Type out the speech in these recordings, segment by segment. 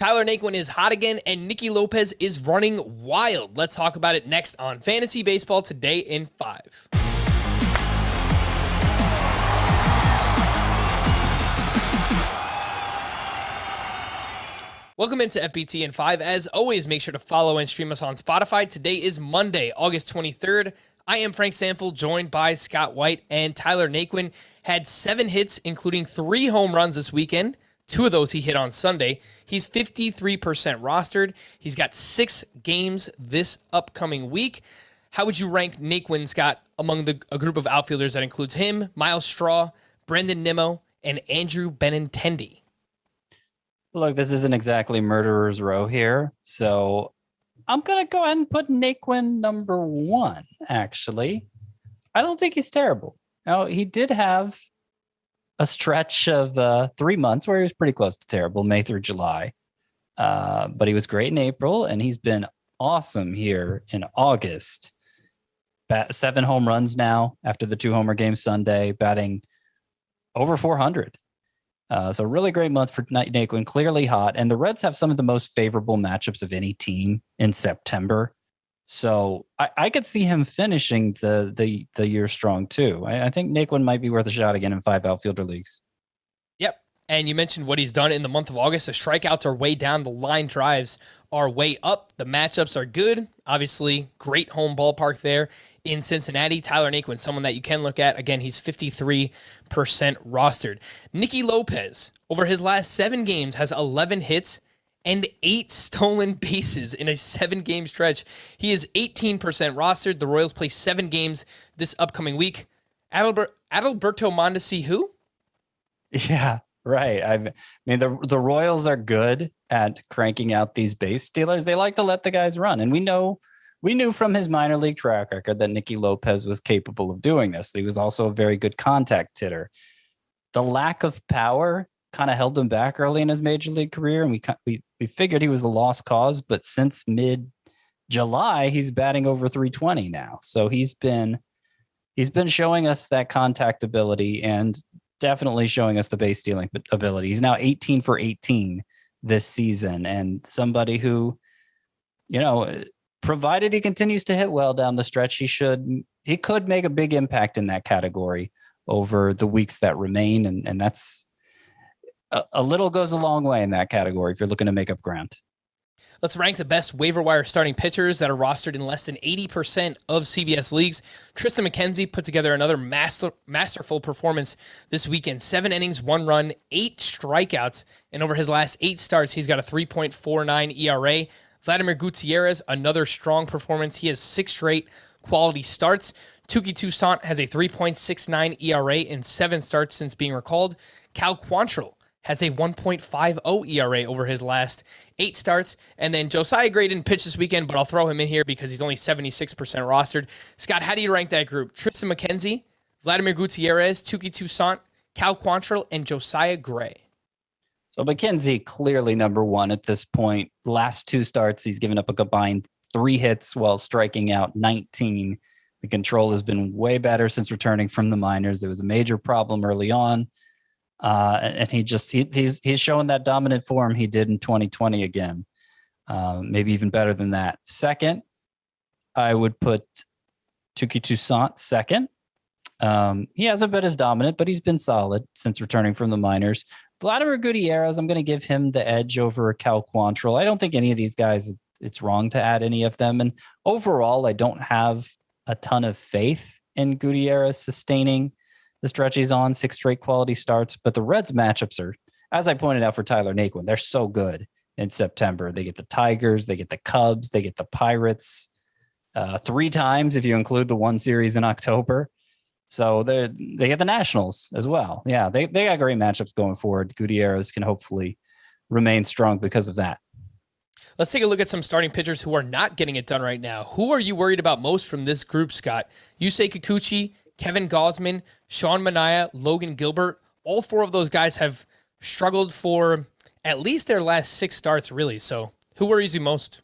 Tyler Naquin is hot again, and Nicky Lopez is running wild. Let's talk about it next on Fantasy Baseball Today in 5. Welcome into FBT in 5. As always, make sure to follow and stream us on Spotify. Today is Monday, August 23rd. I am Frank Stanfield, joined by Scott White, and Tyler Naquin had 7 hits, including 3 home runs this weekend. 2 of those he hit on Sunday. He's 53% rostered. He's got 6 games this upcoming week. How would you rank Naquin, Scott, among a group of outfielders that includes him, Miles Straw, Brendan Nimmo, and Andrew Benintendi? Look, this isn't exactly murderer's row here, so I'm going to go ahead and put Naquin number 1, actually. I don't think he's terrible. Now, he did have a stretch of 3 months where he was pretty close to terrible, May through July. But he was great in April, and he's been awesome here in August. 7 home runs now after the 2-homer game Sunday, batting over 400. So really great month for Naquin, clearly hot. And the Reds have some of the most favorable matchups of any team in September. So I could see him finishing the year strong too. I think Naquin might be worth a shot again in 5 outfielder leagues. Yep. And you mentioned what he's done in the month of August. The strikeouts are way down. The line drives are way up. The matchups are good. Obviously, great home ballpark there in Cincinnati. Tyler Naquin, someone that you can look at. Again, he's 53% rostered. Nicky Lopez, over his last 7 games, has 11 hits and 8 stolen bases in a 7-game stretch. He is 18% rostered. The Royals play 7 games this upcoming week. Adalberto Mondesi, who? Yeah, right. I mean, the Royals are good at cranking out these base stealers. They like to let the guys run. And we knew from his minor league track record that Nicky Lopez was capable of doing this. He was also a very good contact hitter. The lack of power kind of held him back early in his major league career, and we figured he was a lost cause. But since mid-July, he's batting over 320 now. So he's been showing us that contact ability and definitely showing us the base stealing ability. He's now 18 for 18 this season, and somebody who, provided he continues to hit well down the stretch, he could make a big impact in that category over the weeks that remain. And that's a little goes a long way in that category if you're looking to make up ground. Let's rank the best waiver wire starting pitchers that are rostered in less than 80% of CBS leagues. Tristan Mckenzie put together another masterful performance this weekend. 7 innings, 1 run, 8 strikeouts. And over his last 8 starts, he's got a 3.49 ERA. Vladimir Gutierrez, another strong performance. He has 6 straight quality starts. Touki Toussaint has a 3.69 ERA in 7 starts since being recalled. Cal Quantrill has a 1.50 ERA over his last 8 starts. And then Josiah Gray didn't pitch this weekend, but I'll throw him in here because he's only 76% rostered. Scott, how do you rank that group? Tristan Mckenzie, Vladimir Gutierrez, Touki Toussaint, Cal Quantrill, and Josiah Gray. So Mckenzie clearly number 1 at this point. Last 2 starts, he's given up a combined 3 hits while striking out 19. The control has been way better since returning from the minors. There was a major problem early on. And he's showing that dominant form he did in 2020 again. Maybe even better than that. Second, I would put Touki Toussaint second. He hasn't been as dominant, but he's been solid since returning from the minors. Vladimir Gutierrez, I'm going to give him the edge over Cal Quantrill. I don't think any of these guys, it's wrong to add any of them. And overall, I don't have a ton of faith in Gutierrez sustaining the stretch he's on, 6 straight quality starts. But the Reds matchups are, as I pointed out for Tyler Naquin, they're so good in September. They get the Tigers, they get the Cubs, they get the Pirates 3 times if you include the 1 series in October. So they get the Nationals as well. Yeah, they got great matchups going forward. Gutierrez can hopefully remain strong because of that. Let's take a look at some starting pitchers who are not getting it done right now. Who are you worried about most from this group, Scott? Yusei Kikuchi, Kevin Gausman, Sean Manaea, Logan Gilbert. All 4 of those guys have struggled for at least their last 6 starts, really. So who worries you most?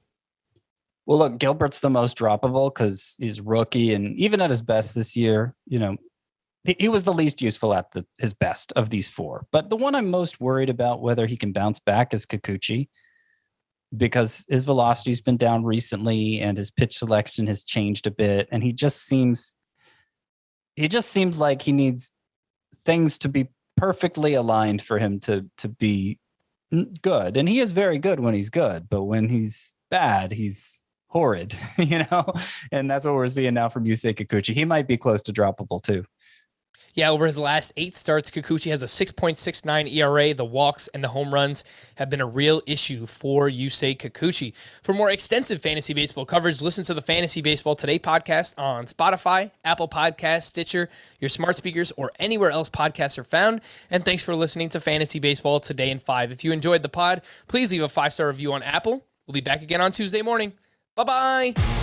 Well, look, Gilbert's the most droppable because he's rookie, and even at his best this year, he was the least useful at his best of these 4. But the one I'm most worried about whether he can bounce back is Kikuchi. because his velocity's been down recently and his pitch selection has changed a bit. And he just seems like he needs things to be perfectly aligned for him to be good. And he is very good when he's good, but when he's bad, he's horrid, and that's what we're seeing now from Yusei Kikuchi. He might be close to droppable too. Yeah, over his last 8 starts, Kikuchi has a 6.69 ERA. The walks and the home runs have been a real issue for Yusei Kikuchi. For more extensive fantasy baseball coverage, listen to the Fantasy Baseball Today podcast on Spotify, Apple Podcasts, Stitcher, your smart speakers, or anywhere else podcasts are found. And thanks for listening to Fantasy Baseball Today in 5. If you enjoyed the pod, please leave a 5-star review on Apple. We'll be back again on Tuesday morning. Bye-bye.